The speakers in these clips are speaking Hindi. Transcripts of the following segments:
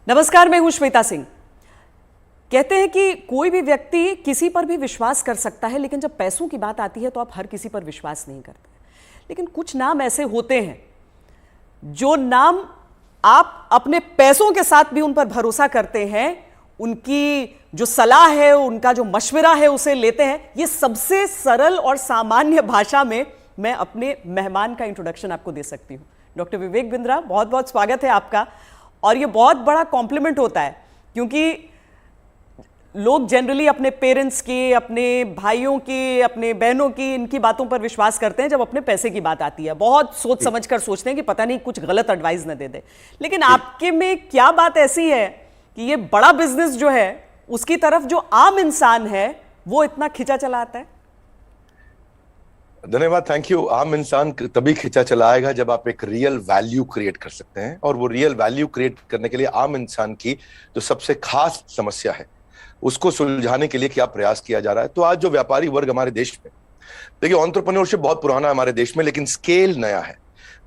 नमस्कार, मैं हूं श्वेता सिंह। कहते हैं कि कोई भी व्यक्ति किसी पर भी विश्वास कर सकता है, लेकिन जब पैसों की बात आती है तो आप हर किसी पर विश्वास नहीं करते। लेकिन कुछ नाम ऐसे होते हैं जो नाम आप अपने पैसों के साथ भी उन पर भरोसा करते हैं, उनकी जो सलाह है, उनका जो मशवरा है उसे लेते हैं। ये सबसे सरल और सामान्य भाषा में मैं अपने मेहमान का इंट्रोडक्शन आपको दे सकती हूँ। डॉक्टर विवेक बिंद्रा, बहुत बहुत स्वागत है आपका। और ये बहुत बड़ा कॉम्प्लीमेंट होता है, क्योंकि लोग जनरली अपने पेरेंट्स की, अपने भाइयों की, अपने बहनों की, इनकी बातों पर विश्वास करते हैं। जब अपने पैसे की बात आती है बहुत सोच समझ कर सोचते हैं कि पता नहीं कुछ गलत एडवाइस न दे दे। लेकिन आपके में क्या बात ऐसी है कि ये बड़ा बिजनेस जो है उसकी तरफ जो आम इंसान है वो इतना खिंचा चला आता है? धन्यवाद, थैंक यू। आम इंसान तभी खिंचा चला आएगा जब आप एक रियल वैल्यू क्रिएट कर सकते हैं, और वो रियल वैल्यू क्रिएट करने के लिए आम इंसान की जो सबसे खास समस्या है उसको सुलझाने के लिए क्या प्रयास किया जा रहा है। तो आज जो व्यापारी वर्ग हमारे देश में, देखिए, एंटरप्रेन्योरशिप बहुत पुराना है हमारे देश में, लेकिन स्केल नया है।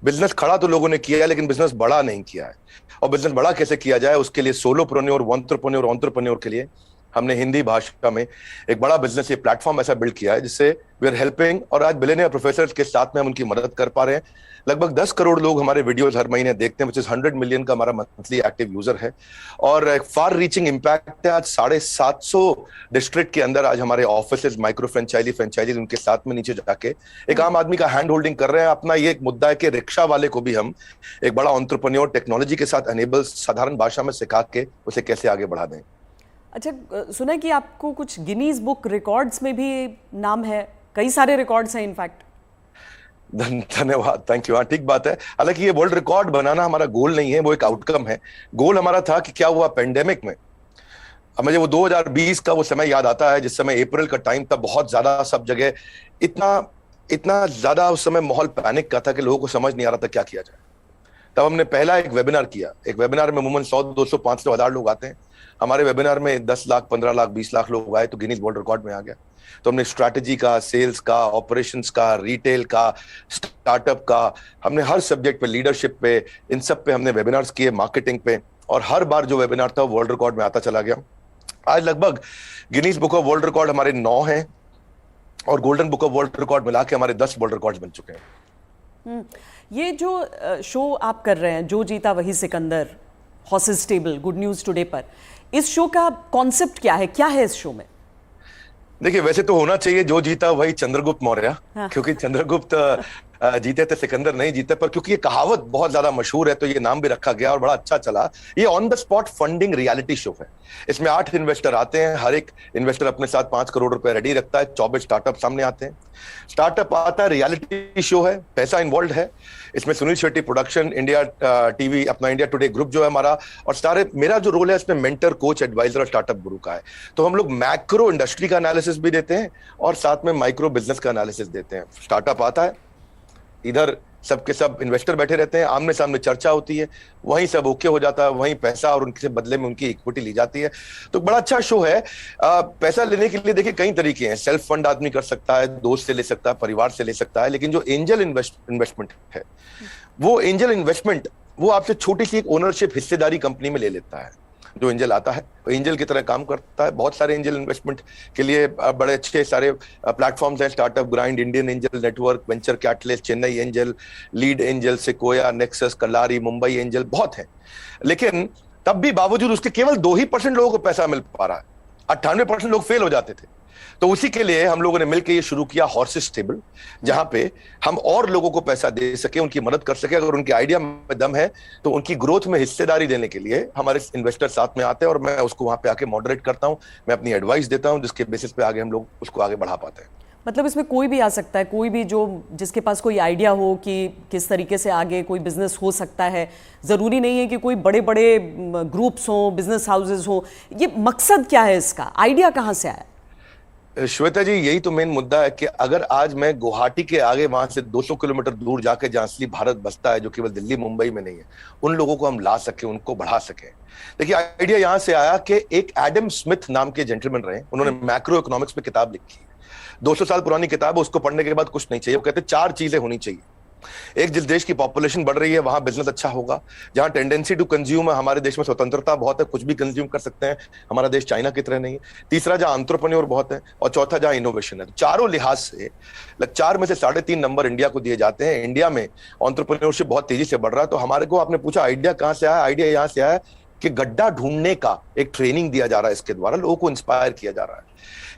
बिजनेस खड़ा तो लोगों ने किया है, लेकिन बिजनेस बड़ा नहीं किया है। और बिजनेस बड़ा कैसे किया जाए, उसके लिए सोलोप्रेन्योर, एंटरप्रेन्योर के लिए हमने हिंदी भाषा में एक बड़ा बिजनेस, ये प्लेटफॉर्म ऐसा बिल्ड किया है जिससे वी आर हेल्पिंग, और आज बिलियनियर प्रोफेसर्स के साथ में हम उनकी मदद कर पा रहे हैं। लगभग 10 करोड़ लोग हमारे वीडियोस हर महीने देखते हैं, विच इज 100 मिलियन का हमारा मंथली एक्टिव यूजर है, और एक फार रीचिंग इम्पैक्ट है। आज 750 डिस्ट्रिक्ट के अंदर आज हमारे ऑफिस, माइक्रो फ्रेंचाइजी उनके साथ में नीचे जाके एक आम आदमी का हैंड होल्डिंग कर रहे हैं। अपना ये एक मुद्दा है कि रिक्शा वाले को भी हम एक बड़ा एंटरप्रेन्योर टेक्नोलॉजी के साथ एनेबल, साधारण भाषा में सिखा के उसे कैसे आगे बढ़ा दें। अच्छा, सुना है कि आपको कुछ गिनीज बुक रिकॉर्ड्स में भी नाम है, कई सारे रिकॉर्ड्स हैं इनफैक्ट। धन्यवाद, थैंक यू। हाँ, ठीक बात है। हालांकि ये वर्ल्ड रिकॉर्ड बनाना हमारा गोल नहीं है, वो एक आउटकम है। गोल हमारा था कि क्या हुआ पेंडेमिक में। अब मुझे वो 2020 का वो समय याद आता है, जिस समय अप्रैल का टाइम था, बहुत ज्यादा सब जगह इतना ज्यादा उस समय माहौल पैनिक का था कि लोगों को समझ नहीं आ रहा था क्या किया जाए। तब हमने पहला एक वेबिनार किया। एक वेबिनार में अमूमन 100, 200, 500, 1000 लोग आते हैं। हमारे वेबिनार में 10 लाख, 15 लाख, 20 लाख लोग आए, तो गिनीज वर्ल्ड रिकॉर्ड में आ गया। तो हमने स्ट्रैटेजी का, सेल्स का, ऑपरेशंस का, रिटेल का, स्टार्टअप का, हमने हर सब्जेक्ट पे, लीडरशिप पे, इन सब पे हमने वेबिनार्स किए, मार्केटिंग पे, और हर बार जो वेबिनार था वर्ल्ड रिकॉर्ड में आता चला गया। आज लगभग Guinness book of world record हमारे 9 हैं, और golden book of world record मिला के हमारे 10 वर्ल्ड रिकॉर्ड बन चुके हैं। ये जो शो आप कर रहे हैं, जो जीता वही Sikandar, horses table, good news today पर, इस शो का कॉन्सेप्ट क्या है? क्या है इस शो में? देखिए, वैसे तो होना चाहिए जो जीता वही चंद्रगुप्त मौर्य। हाँ। क्योंकि चंद्रगुप्त जीते थे, सिकंदर नहीं जीते, पर क्योंकि ये कहावत बहुत ज्यादा मशहूर है तो ये नाम भी रखा गया और बड़ा अच्छा चला। ये on the spot funding reality show है। इसमें 8 इन्वेस्टर आते हैं, हर एक इन्वेस्टर अपने साथ 5 करोड़ रुपए रेडी रखता है। 24 स्टार्टअप सामने आते हैं। स्टार्टअप आता है, रियलिटी शो है, पैसा इन्वॉल्व है। इसमें Sunil Shetty production, India TV, अपना इंडिया टुडे ग्रुप जो है हमारा, और सारे, मेरा जो रोल है इसमें मेंटर, कोच, एडवाइजर और स्टार्टअप गुरु का है। तो हम लोग मैक्रो इंडस्ट्री का एनालिसिस भी देते हैं और साथ में माइक्रो बिजनेस का एनालिसिस देते हैं। स्टार्टअप आता है, इधर सबके सब इन्वेस्टर बैठे रहते हैं, आमने सामने चर्चा होती है, वहीं सब ओके हो जाता है, वहीं पैसा और उनके बदले में उनकी इक्विटी ली जाती है। तो बड़ा अच्छा शो है। पैसा लेने के लिए देखिए कई तरीके हैं। सेल्फ फंड आदमी कर सकता है, दोस्त से ले सकता है, परिवार से ले सकता है, लेकिन जो एंजल इन्वेस्टमेंट है, वो एंजल इन्वेस्टमेंट वो आपसे छोटी सी एक ओनरशिप, हिस्सेदारी कंपनी में ले लेता है। जो एंजल आता है वो एंजल की तरह काम करता है। बहुत सारे एंजल इन्वेस्टमेंट के लिए बड़े अच्छे सारे प्लेटफॉर्म्स हैं, startup grind, Indian angel network, venture catalyst, Chennai angel, lead angel, Sequoia, Nexus, Kalaari, Mumbai angel, बहुत है। लेकिन तब भी बावजूद उसके केवल 2% लोगों को पैसा मिल पा रहा है। 98% लोग फेल हो जाते थे। तो उसी के लिए हम लोगों ने मिलकर ये शुरू किया हॉर्सेस टेबल, जहां पे हम और लोगों को पैसा दे सके, उनकी मदद कर सके। अगर उनके आइडिया में दम है तो उनकी ग्रोथ में हिस्सेदारी देने के लिए हमारे इन्वेस्टर साथ में आते हैं, और मैं उसको वहां पे आके मॉडरेट करता हूं, मैं अपनी एडवाइस देता हूं, जिसके बेसिस पे आगे हम लोग उसको आगे बढ़ा पाते हैं। मतलब इसमें कोई भी आ सकता है, कोई भी जो जिसके पास कोई आइडिया हो कि किस तरीके से आगे कोई बिजनेस हो सकता है। ज़रूरी नहीं है कि कोई बड़े बड़े ग्रुप्स हों, बिजनेस हाउसेज हों। ये मकसद क्या है इसका? आइडिया कहाँ से आया? श्वेता जी, यही तो मेन मुद्दा है कि अगर आज मैं गुवाहाटी के आगे वहां से 200 किलोमीटर दूर जाके, जहां असली भारत बसता है, जो केवल दिल्ली मुंबई में नहीं है, उन लोगों को हम ला सके, उनको बढ़ा सके। देखिए, आइडिया यहां से आया कि एक एडम स्मिथ नाम के जेंटलमैन रहे, उन्होंने मैक्रो इकोनॉमिक्स पे किताब लिखी है। 200 साल पुरानी किताब है, उसको पढ़ने के बाद कुछ नहीं चाहिए। वो कहते 4 चीजें होनी चाहिए। एक जिस देश की पॉपुलेशन बढ़ रही है वहां बिजनेस अच्छा होगा, जहां टेंडेंसी टू कंज्यूम है, हमारे देश में स्वतंत्रता बहुत है, कुछ भी कंज्यूम कर सकते हैं, हमारा देश चाइना की तरह नहीं है। तीसरा, जहां एंटरप्रेन्योर बहुत है, और चौथा जहां इनोवेशन है। तो चारों लिहाज से 4 में से 3.5 नंबर इंडिया को दिए जाते हैं। इंडिया में एंटरप्रेन्योरशिप बहुत तेजी से बढ़ रहा है। तो हमारे को, आपने पूछा आइडिया कहां से आया, आइडिया यहां से आया कि गड्ढा ढूंढने का एक ट्रेनिंग दिया जा रहा है, इसके द्वारा लोगों को इंस्पायर किया जा रहा है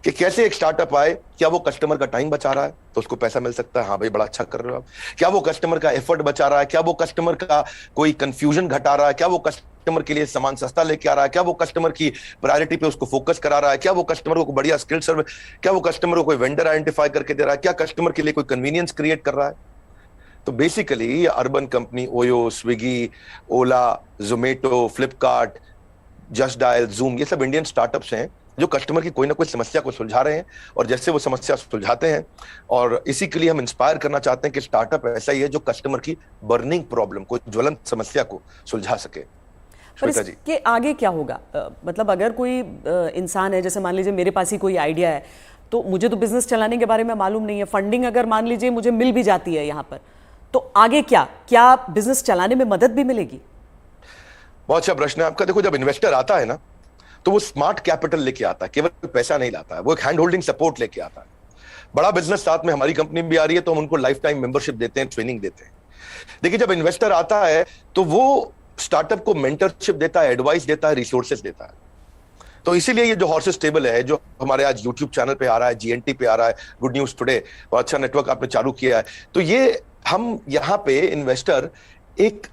कि कैसे एक स्टार्टअप आए, क्या वो कस्टमर का टाइम बचा रहा है तो उसको पैसा मिल सकता है, हाँ भाई बड़ा अच्छा कर रहे हो आप, क्या वो कस्टमर का एफर्ट बचा रहा है, क्या वो कस्टमर का कोई कंफ्यूजन घटा रहा है, क्या वो कस्टमर के लिए सामान सस्ता लेके आ रहा है, क्या वो कस्टमर की प्रायोरिटी पे उसको फोकस करा रहा है, क्या वो कस्टमर को बढ़िया स्किल सर्विस, क्या वो कस्टमर को कोई वेंडर आइडेंटिफाई करके दे रहा है, क्या कस्टमर के लिए कोई कन्वीनियंस क्रिएट कर रहा है। तो बेसिकली ये urban company Oyo, Swiggy, Ola, Zomato, Flipkart, Just Dial, zoom, ये सब इंडियन स्टार्टअप्स हैं जो कस्टमर की कोई ना कोई समस्या को सुलझा रहे हैं, और जैसे वो समस्या सुलझाते हैं, और इसी के लिए हम इंस्पायर करना चाहते हैं कि स्टार्टअप ऐसा ही है जो कस्टमर की बर्निंग प्रॉब्लम को, ज्वलंत समस्या को सुलझा सके। पर इसके आगे क्या होगा? मतलब अगर कोई इंसान है, जैसे मान लीजिए मेरे पास ही कोई आइडिया है, तो मुझे तो बिजनेस चलाने के बारे में मालूम नहीं है, फंडिंग अगर मान लीजिए मुझे मिल भी जाती है यहाँ पर, तो आगे क्या बिजनेस चलाने में मदद भी मिलेगी? बहुत अच्छा प्रश्न है आपका। देखो, जब इन्वेस्टर आता है ना, तो वो स्मार्ट कैपिटल लेके आता है, केवल पैसा नहीं लाता है, वो एक हैंड होल्डिंग सपोर्ट लेके आता है। बड़ा बिजनेस साथ में, हमारी कंपनी भी आ रही है तो हम उनको लाइफ टाइम मेंबरशिप देते हैं, ट्रेनिंग देते हैं। देखिए, जब इन्वेस्टर आता है तो वो स्टार्टअप को मेंटरशिप देता है, एडवाइस देता है, रिसोर्सेज देता है। तो इसीलिए ये जो हॉर्सेस टेबल है, जो हमारे आज यूट्यूब चैनल पे आ रहा है, जीएनटी पे आ रहा है, गुड न्यूज टुडे, और अच्छा नेटवर्क आपने चालू किया है, तो ये हम यहाँ पे इन्वेस्टर एक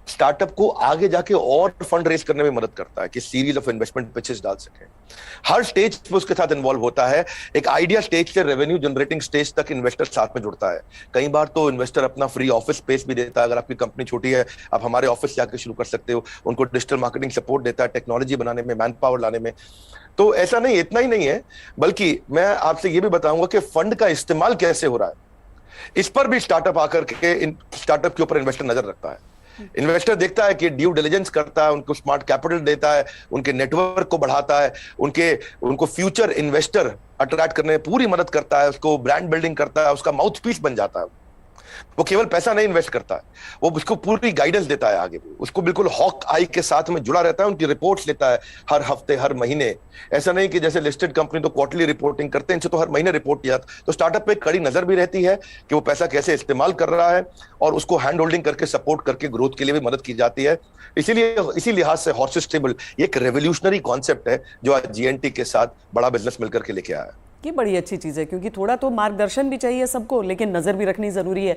स्टार्टअप को आगे जाके और फंड रेज करने में मदद करता है कि सीरीज ऑफ इन्वेस्टमेंट पिचेस डाल सके। हर स्टेज पे उसके साथ इन्वॉल्व होता है। एक आइडिया स्टेज से रेवेन्यू जनरेटिंग स्टेज तक इन्वेस्टर साथ में जुड़ता है। कई बार तो इन्वेस्टर अपना फ्री ऑफिस स्पेस भी देता है। अगर आपकी कंपनी छोटी है, आप हमारे ऑफिस से आकर शुरू कर सकते हो। उनको डिजिटल मार्केटिंग सपोर्ट देता है, टेक्नोलॉजी बनाने में, मैन पावर लाने में। तो ऐसा नहीं, इतना ही नहीं है, बल्कि मैं आपसे ये भी बताऊंगा कि फंड का इस्तेमाल कैसे हो रहा है, इस पर भी स्टार्टअप आकर के स्टार्टअप के ऊपर इन्वेस्टर नजर रखता है। इन्वेस्टर देखता है कि ड्यू डिलिजेंस करता है, उनको स्मार्ट कैपिटल देता है, उनके नेटवर्क को बढ़ाता है, उनको फ्यूचर इन्वेस्टर अट्रैक्ट करने में पूरी मदद करता है, उसको ब्रांड बिल्डिंग करता है, उसका माउथ पीस बन जाता है। वो केवल पैसा नहीं इन्वेस्ट करता है, वो उसको पूरी गाइडेंस देता है आगे, उसको बिल्कुल हॉक आई के साथ में जुड़ा रहता है, उनकी रिपोर्ट्स लेता है हर हफ्ते, हर महीने। ऐसा नहीं कि जैसे लिस्टेड कंपनी तो क्वार्टरली रिपोर्टिंग करते हैं, इनसे तो हर महीने रिपोर्ट किया। तो स्टार्टअप पे कड़ी नजर भी रहती है कि वो पैसा कैसे इस्तेमाल कर रहा है, और उसको हैंड होल्डिंग करके सपोर्ट करके ग्रोथ के लिए भी मदद की जाती है। इसीलिए इसी लिहाज से हॉर्सेस टेबल एक रेवोल्यूशनरी कॉन्सेप्ट है जो आज जीएनटी के साथ बड़ा बिजनेस मिलकर के लेके आया है। ये बड़ी अच्छी चीज़ है, क्योंकि थोड़ा तो मार्गदर्शन भी चाहिए सबको, लेकिन नज़र भी रखनी ज़रूरी है।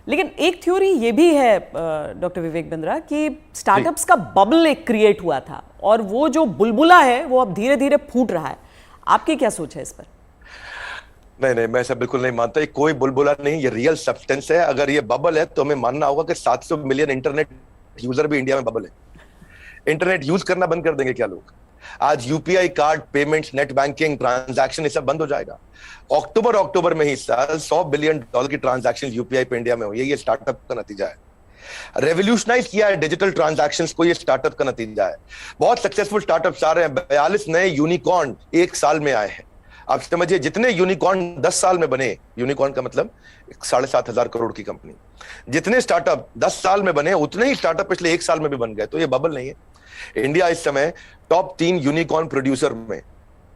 लेकिन एक थ्योरी ये भी है डॉक्टर विवेक बिंद्रा कि स्टार्टअप्स का बबल एक क्रिएट हुआ था, और वो जो बुलबुला है वो अब धीरे धीरे फूट रहा है। आपकी क्या सोच है इस पर? नहीं, मैं ऐसा बिल्कुल नहीं मानता। ये कोई बुलबुला नहीं, ये रियल सब्सटेंस है। अगर ये बबल है तो हमें मानना होगा कि 700 मिलियन इंटरनेट यूजर भी इंडिया में बबल है। इंटरनेट यूज करना बंद कर देंगे क्या लोग? आज UPI card payments, net banking, transaction, ये सब बंद हो जाएगा। अक्टूबर में ही साल $100 बिलियन की ट्रांजैक्शन यूपीआई पे इंडिया में हुई है। ये स्टार्टअप का नतीजा है। रेवोल्यूशनाइज किया है डिजिटल ट्रांजैक्शंस को, ये स्टार्टअप का नतीजा है। बहुत सक्सेसफुल स्टार्टअप्स आ रहे हैं। 42 नए यूनिकॉर्न एक साल में आए हैं। आप समझिए, जितने यूनिकॉर्न 10 साल में बने, यूनिकॉर्न का मतलब 7,500 करोड़ की कंपनी, जितने स्टार्टअप 10 साल में बने, उतने ही स्टार्टअप पिछले 1 साल में भी बन गए। तो ये बबल नहीं है। इंडिया इस समय टॉप 3 यूनिकॉर्न प्रोड्यूसर में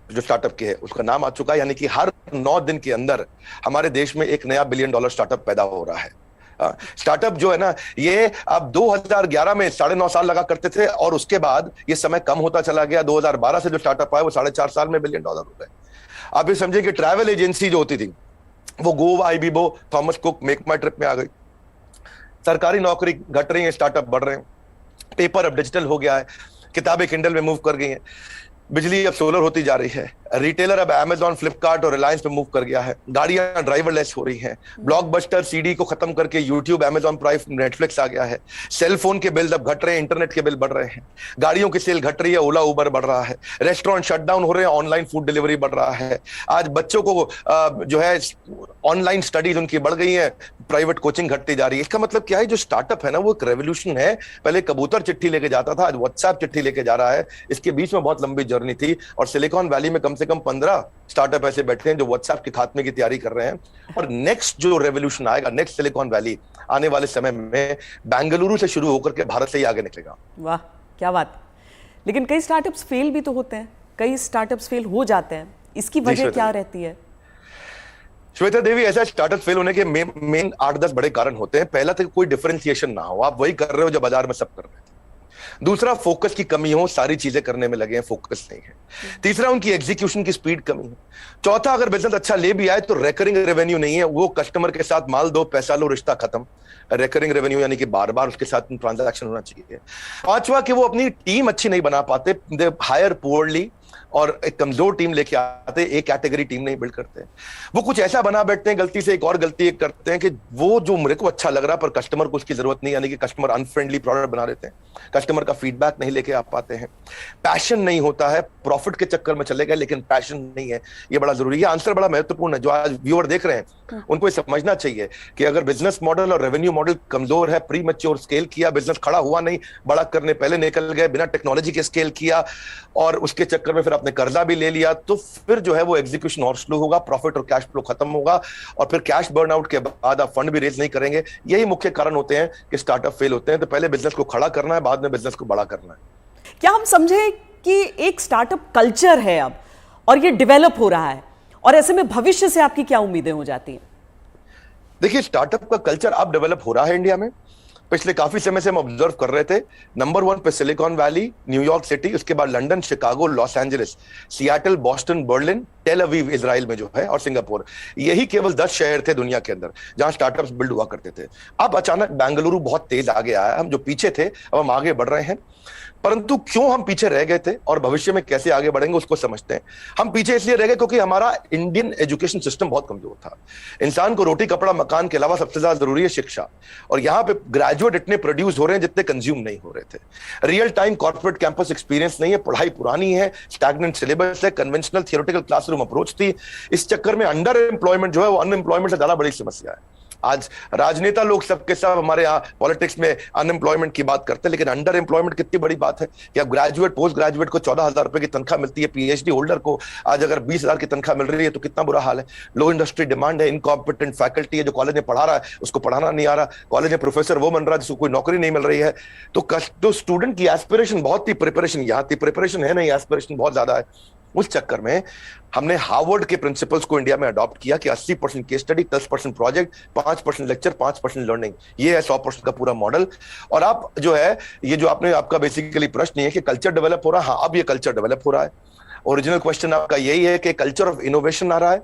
जो स्टार्टअप के है उसका नाम आ चुका है। यानी कि हर 9 दिन के अंदर हमारे देश में एक नया $1 बिलियन स्टार्टअप पैदा हो रहा है। स्टार्टअप जो है ना, ये अब 2011 में 9.5 साल लगा करते थे, और उसके बाद ये समय कम होता चला गया। 2012 से जो स्टार्टअप आया वो 4.5 साल में $1 बिलियन हो गए। आप ये समझिए कि ट्रैवल एजेंसी जो होती थी वो Goibibo, Thomas Cook, MakeMyTrip में आ गई। सरकारी नौकरी घट रही है, स्टार्टअप बढ़ रहे हैं। पेपर अब डिजिटल हो गया है, किताबें किंडल में मूव कर गई हैं, बिजली अब सोलर होती जा रही है, रिटेलर अब अमेजॉन, फ्लिपकार्ट और रिलायंस पे मूव कर गया है, गाड़ियां ड्राइवरलेस हो रही हैं, ब्लॉकबस्टर सीडी को खत्म करके यूट्यूब, अमेजॉन प्राइम, नेटफ्लिक्स आ गया है, सेल फोन के बिल अब घट रहे हैं, इंटरनेट के बिल बढ़ रहे हैं, गाड़ियों की सेल घट रही है, ओला उबर बढ़ रहा है, रेस्टोरेंट शटडाउन हो रहे हैं, ऑनलाइन फूड डिलीवरी बढ़ रहा है। आज बच्चों को जो है ऑनलाइन स्टडीज उनकी बढ़ गई है, प्राइवेट कोचिंग घटती जा रही है। इसका मतलब क्या है, जो स्टार्टअप है ना वो एक रेवोल्यूशन है। पहले कबूतर चिट्ठी लेके जाता था, आज व्हाट्सएप चिट्ठी लेके जा रहा है। इसके बीच में बहुत लंबी जर्नी थी, और सिलिकॉन वैली में कम से कम 15 स्टार्टअप ऐसे बैठे हैं जो व्हाट्सएप के खात्मे की तैयारी कर रहे हैं। और नेक्स्ट जो रेवोल्यूशन आएगा, नेक्स्ट सिलिकॉन वैली, आने वाले समय में बेंगलुरु से शुरू होकर के भारत से ही आगे निकलेगा। वाह, क्या बात। लेकिन कई स्टार्टअप्स फेल भी तो होते हैं, कई स्टार्टअप्स फेल हो जाते हैं, इसकी वजह क्या रहती है? श्वेता देवी, ऐसा स्टार्टअप फेल होने के मेन 8-10 बड़े कारण होते हैं। पहला तो कोई डिफरेंशिएशन ना हो, आप वही कर रहे हो जो बाजार में सब कर रहे थे। दूसरा, फोकस की कमी हो, सारी चीजें करने में लगे हैं, फोकस नहीं है। तीसरा, उनकी एग्जीक्यूशन की स्पीड कमी है। चौथा, अगर बिजनेस अच्छा ले भी आए तो रेकरिंग रेवेन्यू नहीं है, वो कस्टमर के साथ माल दो पैसा लो रिश्ता खत्म। रेकरिंग रेवेन्यू यानी कि बार बार उसके साथ ट्रांजैक्शन होना चाहिए। पांचवा, कि वो अपनी टीम अच्छी नहीं बना पाते, दे हायर पुअरली, और एक कमजोर टीम लेके आते, एक कैटेगरी टीम नहीं बिल्ड करते। वो कुछ ऐसा बना बैठते हैं, गलती से एक और गलती एक करते हैं कि वो जो मेरे को अच्छा लग रहा है पर कस्टमर को उसकी जरूरत नहीं, यानी कि कस्टमर अनफ्रेंडली प्रोडक्ट बना देते हैं, कस्टमर का फीडबैक नहीं लेके आ पाते हैं। पैशन नहीं होता है, प्रॉफिट के चक्कर में चले गए लेकिन पैशन नहीं है। ये बड़ा जरूरी है। आंसर बड़ा महत्वपूर्ण है। जो आज व्यूअर देख रहे हैं उनको ये समझना चाहिए कि अगर बिजनेस मॉडल और रेवेन्यू मॉडल कमजोर है, प्री मैच्योर स्केल किया, बिजनेस खड़ा हुआ नहीं, बड़ा करने पहले निकल गए, बिना टेक्नोलॉजी के स्केल किया और उसके चक्कर में फिर आपने कर्जा भी ले लिया, तो फिर जो है वो एग्जीक्यूशन और स्लो होगा, प्रॉफिट और कैश फ्लो खत्म होगा और फिर कैश बर्नआउट के बाद आप फंड भी रेज नहीं करेंगे। यही मुख्य कारण होते हैं कि स्टार्टअप फेल होते हैं। तो पहले बिजनेस को खड़ा करना है, बाद में बिजनेस को बड़ा करना है। क्या हम समझे कि एक स्टार्टअप कल्चर है अब और ये डेवलप हो रहा है, और ऐसे में भविष्य से आपकी क्या उम्मीदें हो जाती हैं? देखिए, स्टार्टअप का कल्चर अब डेवलप हो रहा है इंडिया में। पिछले काफी समय से हम ऑब्जर्व कर रहे थे, नंबर 1 पे सिलिकॉन वैली, न्यूयॉर्क सिटी, उसके बाद London, Chicago, Los Angeles, Seattle, Boston, Berlin, Tel Aviv Israel में जो है, और सिंगापुर। यही केवल 10 शहर थे दुनिया के अंदर जहां स्टार्टअप्स बिल्ड हुआ करते थे। अब अचानक बेंगलुरु बहुत तेज आगे आया। हम जो पीछे थे अब हम आगे बढ़ रहे हैं। परंतु क्यों हम पीछे रह गए थे और भविष्य में कैसे आगे बढ़ेंगे उसको समझते हैं। हम पीछे इसलिए रह गए क्योंकि हमारा इंडियन एजुकेशन सिस्टम बहुत कमजोर था। इंसान को रोटी कपड़ा मकान के अलावा सबसे ज्यादा जरूरी है शिक्षा, और यहां पे ग्रेजुएट इतने प्रोड्यूस हो रहे हैं जितने कंज्यूम नहीं हो रहे थे। Real time corporate campus experience नहीं है, पढ़ाई पुरानी है, स्टैग्नेंट सिलेबस है, कन्वेंशनल थियोरेटिकल क्लासरूम अप्रोच थी। इस चक्कर में अंडर एम्प्लॉयमेंट जो है वो अनएम्प्लॉयमेंट से ज्यादा बड़ी समस्या है। आज राजनेता लोग सबके सब हमारे यहाँ पॉलिटिक्स में अनएम्प्लॉयमेंट की बात करते हैं, लेकिन अंडर एम्प्लॉयमेंट कितनी बड़ी बात है कि अब ग्रेजुएट पोस्ट ग्रेजुएट को 14,000 रुपए की तनख्वाह मिलती है, पीएचडी होल्डर को आज अगर 20,000 की तनख्वाह मिल रही है तो कितना बुरा हाल है। लो इंडस्ट्री डिमांड है, इनकॉम्पिटेंट फैकल्टी है, जो कॉलेज में पढ़ा रहा है उसको पढ़ाना नहीं आ रहा, कॉलेज में प्रोफेसर वो बन रहा है जिसको कोई नौकरी नहीं मिल रही है। तो स्टूडेंट की एस्पिरेशन बहुत थी, प्रिपरेशन यहाँ थी, प्रिपरेशन है नहीं, एस्पिरेशन बहुत ज्यादा है। उस चक्कर में हमने हार्वर्ड के प्रिंसिपल्स को इंडिया में अडॉप्ट किया कि 80% case study, 10% project, 5% lecture, 5% learning. ये है 100% का पूरा मॉडल। और आप जो है, ये जो आपने आपका बेसिकली प्रश्न है कि कल्चर डेवलप हो रहा है। हाँ, अब ये कल्चर डेवलप हो रहा है। ओरिजिनल क्वेश्चन आपका यही है कि कल्चर ऑफ इनोवेशन आ रहा है,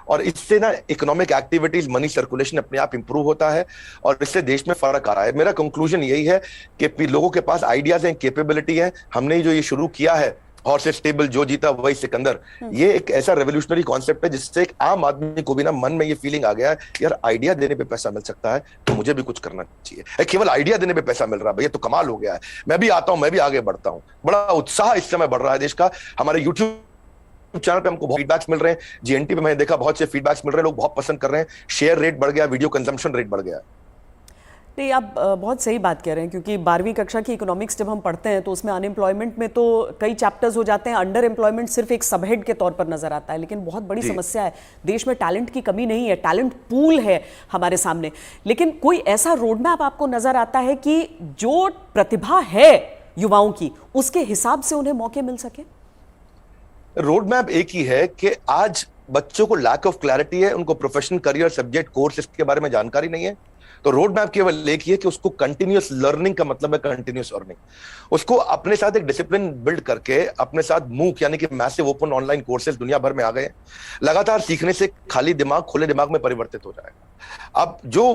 और इससे ना इकोनॉमिक एक्टिविटीज, मनी सर्कुलेशन अपने आप इंप्रूव होता है, और इससे देश में फर्क आ रहा है। मेरा कंक्लूजन यही है कि लोगों के पास आइडियाज हैं, कैपेबिलिटी है। हमने जो ये शुरू किया है हॉर्सेस टेबल, जो जीता वही सिकंदर, ये एक ऐसा रेवोल्यूशनरी कॉन्सेप्ट है जिससे एक आम आदमी को भी ना मन में ये फीलिंग आ गया है, यार आइडिया देने पे पैसा मिल सकता है तो मुझे भी कुछ करना चाहिए। केवल आइडिया देने पे पैसा मिल रहा है, भैया तो कमाल हो गया है, मैं भी आता हूं, मैं भी आगे बढ़ता हूं। बड़ा उत्साह इस समय बढ़ रहा है देश का। हमारे यूट्यूब चैनल पे हमको बहुत फीडबैक्स मिल रहे हैं, जीएनटी पे मैंने देखा बहुत से फीडबैक्स मिल रहे हैं, लोग बहुत पसंद कर रहे हैं, शेयर रेट बढ़ गया, वीडियो कंजम्पशन रेट बढ़ गया। नहीं, आप बहुत सही बात कह रहे हैं, क्योंकि 12वीं कक्षा की इकोनॉमिक्स जब हम पढ़ते हैं तो उसमें अनएम्प्लॉयमेंट में तो कई चैप्टर्स हो जाते हैं, अंडर एम्प्लॉयमेंट सिर्फ एक सबहेड के तौर पर नजर आता है। लेकिन बहुत बड़ी समस्या है, देश में टैलेंट की कमी नहीं है, टैलेंट पूल है हमारे सामने। लेकिन कोई ऐसा रोड मैप आपको नजर आता है कि जो प्रतिभा है युवाओं की, उसके हिसाब से उन्हें मौके मिल सके? रोड मैप एक ही है कि आज बच्चों को लैक ऑफ क्लैरिटी है, उनको प्रोफेशनल करियर सब्जेक्ट कोर्स इसके बारे में जानकारी नहीं है। तो रोड मैप केवल एक ही है कि उसको कंटिन्यूअस लर्निंग का मतलब है कंटिन्यूअस अर्निंग। उसको अपने साथ एक डिसिप्लिन बिल्ड करके अपने साथ मूक यानी कि मैसिव ओपन ऑनलाइन कोर्सेज दुनिया भर में आ गए। लगातार सीखने से खाली दिमाग खुले दिमाग में परिवर्तित हो जाएगा। अब जो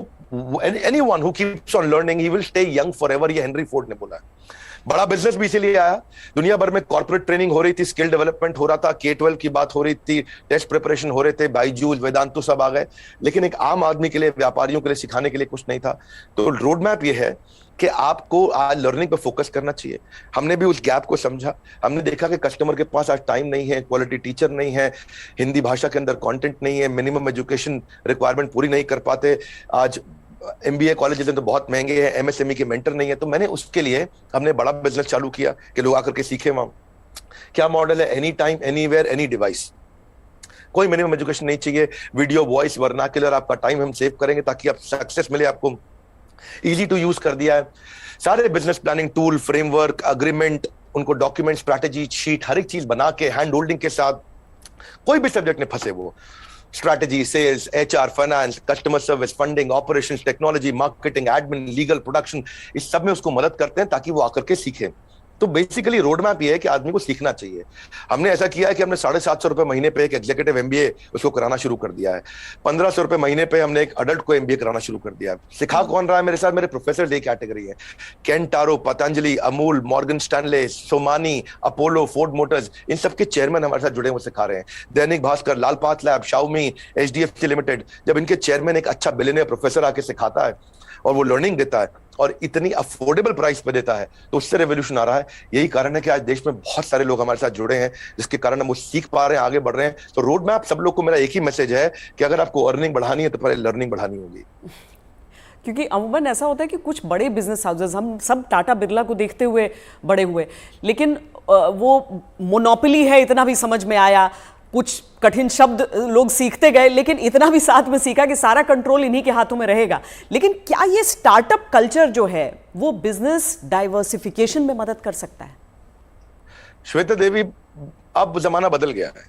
anyone who keeps on learning he will stay young forever, ये हेनरी फोर्ड ने बोला है। बड़ा बिजनेस भी इसीलिए आया। दुनिया भर में कॉर्पोरेट ट्रेनिंग हो रही थी, स्किल डेवलपमेंट हो रहा था, K-12 की बात हो रही थी, टेस्ट प्रिपरेशन हो रहे थे, बायजूस, वेदांतु सब आ गए, लेकिन एक आम आदमी के लिए, व्यापारियों के लिए सिखाने के लिए कुछ नहीं था। तो रोड मैप ये है कि आपको आज लर्निंग पर फोकस करना चाहिए। हमने भी उस गैप को समझा। हमने देखा कि कस्टमर के पास आज टाइम नहीं है, क्वालिटी टीचर नहीं है, हिंदी भाषा के अंदर कंटेंट नहीं है, मिनिमम एजुकेशन रिक्वायरमेंट पूरी नहीं कर पाते। आज MBA कॉलेजेस तो बहुत महंगे हैं, MSME के मेंटर नहीं है। तो मैंने उसके लिए हमने बड़ा बिजनेस चालू किया कि लोग आकर के सीखे वहां। क्या मॉडल है? Any time, anywhere, any device. कोई मिनिमम एजुकेशन नहीं चाहिए, वीडियो, वॉइस, वर्नाक्युलर, आपका टाइम हम सेव करेंगे ताकि आप सक्सेस मिले आपको इजी टू यूज कर दिया है। सारे business planning tool, framework, agreement, उनको डॉक्यूमेंट, स्ट्रैटेजी शीट, हर एक चीज बना के हैंड होल्डिंग के साथ, कोई भी सब्जेक्ट में फंसे वो, strategy, sales, HR, finance, customer service, funding, operations, technology, marketing, admin, legal, production, इस सब में उसको मदद करते हैं ताकि वो आकर के सीखे। तो बेसिकली रोड मैप ये है कि आदमी को सीखना चाहिए। हमने ऐसा किया है कि हमने 750 रुपए महीने पे एक एग्जीक्यूटिव एमबीए उसको कराना शुरू कर दिया है। 1500 रुपए महीने पे हमने एक अडल्ट को एमबीए कराना शुरू कर दिया है। सिखा कौन रहा है मेरे साथ? मेरे प्रोफेसर एक कैटेगरी है, Kent RO, Patanjali, Amul, Morgan Stanley, Somany, Apollo, Ford Motors, इन सबके चेयरमैन हमारे साथ जुड़े हुए सिखा रहे हैं। Dainik Bhaskar, Lal Path lab, Xiaomi, HDFC limited, जब इनके चेयरमैन एक अच्छा बिलियनियर प्रोफेसर आके सिखाता है और वो लर्निंग देता है और इतनी अफोर्डेबल प्राइस पे देता है, तो उससे रेवोल्यूशन आ रहा है। यही कारण है कि आज देश में बहुत सारे लोग हमारे साथ जुड़े हैं, जिसके कारण हम वो सीख पा रहे हैं, आगे बढ़ रहे हैं। तो रोड मैप सब लोग को मेरा एक ही मैसेज है कि अगर आपको अर्निंग बढ़ानी है तो पहले लर्निंग बढ़ानी होगी। क्योंकि अमूमन ऐसा होता है कि कुछ बड़े बिजनेस हाउसेस, हम सब टाटा बिरला को देखते हुए बड़े हुए, लेकिन वो मोनोपोली है इतना भी समझ में आया, कुछ कठिन शब्द लोग सीखते गए, लेकिन इतना भी साथ में सीखा कि सारा कंट्रोल इन्हीं के हाथों में रहेगा। लेकिन क्या ये स्टार्टअप कल्चर जो है वो बिजनेस डाइवर्सिफिकेशन में मदद कर सकता है? श्वेता देवी, अब जमाना बदल गया है।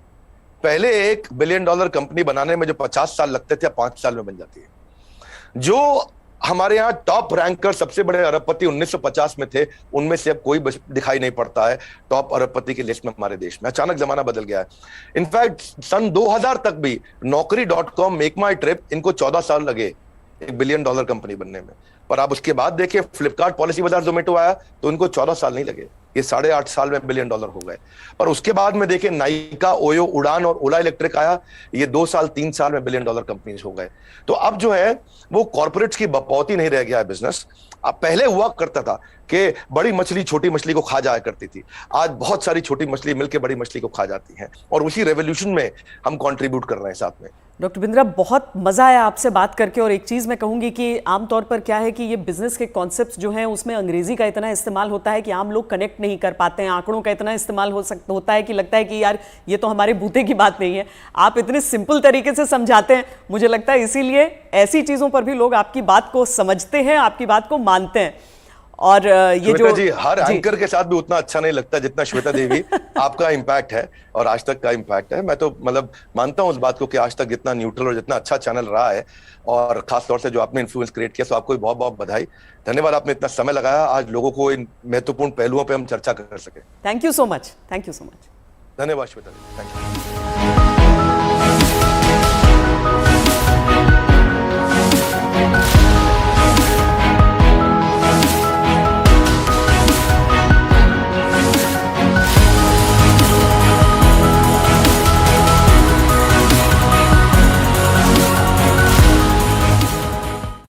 पहले $1 बिलियन कंपनी बनाने में जो 50 साल लगते थे, 5 साल में बन जाती है। जो हमारे यहाँ टॉप रैंकर सबसे बड़े अरबपति 1950 में थे, उनमें से अब कोई दिखाई नहीं पड़ता है टॉप अरबपति की लिस्ट में हमारे देश में। अचानक जमाना बदल गया है। इनफैक्ट सन 2000 तक भी Naukri.com, मेक माई ट्रिप, इनको 14 साल लगे $1 बिलियन कंपनी बनने में। पर आप उसके बाद देखिए, फ्लिपकार्ट, पॉलिसी बाजार, जोमेटो आया तो इनको 14 साल नहीं लगे, ये 8.5 साल में $1 बिलियन हो गए। पर उसके बाद में देखिए, नाइका, ओयो, उड़ान और ओला इलेक्ट्रिक आया, ये 2 साल 3 साल में $1 बिलियन कंपनीज हो गए। तो अब जो है वो कॉर्पोरेट्स की बपौती नहीं रह गया है बिजनेस। अब पहले हुआ करता था कि बड़ी मछली छोटी मछली को खा जाया करती थी, आज बहुत सारी छोटी मछली मिलकर बड़ी मछली को खा जाती हैं, और उसी रेवोल्यूशन में हम कंट्रीब्यूट कर रहे हैं साथ में। डॉक्टर बिंद्रा, बहुत मजा आया आपसे बात करके। और एक चीज मैं कहूंगी कि आमतौर पर क्या है कि ये बिजनेस के कॉन्सेप्ट्स जो हैं उसमें अंग्रेजी का इतना इस्तेमाल होता है कि आम लोग कनेक्ट नहीं कर पाते हैं। आंकड़ों का इतना इस्तेमाल होता है कि लगता है कि यार ये तो हमारे बूते की बात नहीं है। आप इतने सिंपल तरीके से समझाते हैं, मुझे लगता है इसीलिए ऐसी चीजों पर भी लोग आपकी बात को समझते हैं, आपकी बात को मानते हैं। और ये जो जी, हर एंकर के साथ भी उतना अच्छा नहीं लगता जितना श्वेता देवी आपका इम्पैक्ट है और आज तक का इम्पैक्ट है। मैं तो मतलब मानता हूं उस बात को कि आज तक जितना न्यूट्रल और जितना अच्छा चैनल रहा है, और खास तौर से जो आपने इन्फ्लुएंस क्रिएट किया, तो आपको बहुत बहुत बधाई, धन्यवाद। आपने इतना समय लगाया आज लोगों को इन महत्वपूर्ण पहलुओं पर हम चर्चा कर सके। Thank you so much, thank you so much. धन्यवाद श्वेता देवी, थैंक यू।